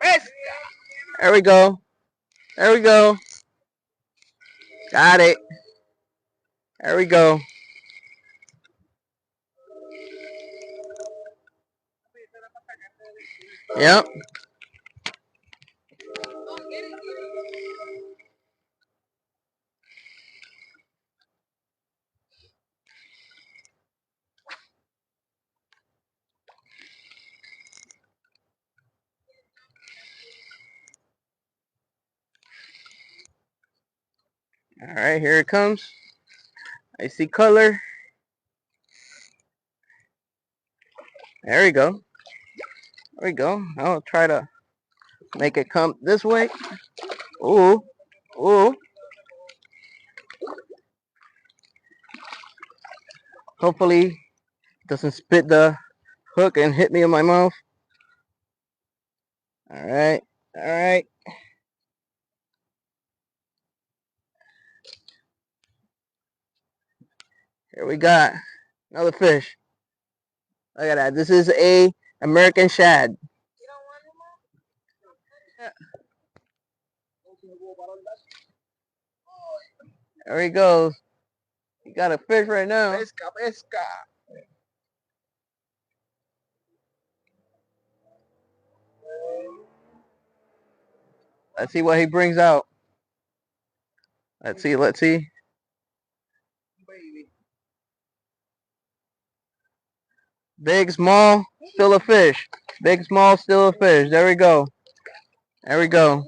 There we go. There we go. Got it. There we go. Yep. All right, here it comes. I see color. There we go. There we go. I'll try to make it come this way. Ooh. Ooh. Hopefully it doesn't spit the hook and hit me in my mouth. All right. All right. Here we got another fish. Look at that. This is a American shad. There he goes. He got a fish right now. Pesca, pesca. Let's see what he brings out. Let's see. Let's see. Big, small, still a fish. Big, small, still a fish. There we go. There we go.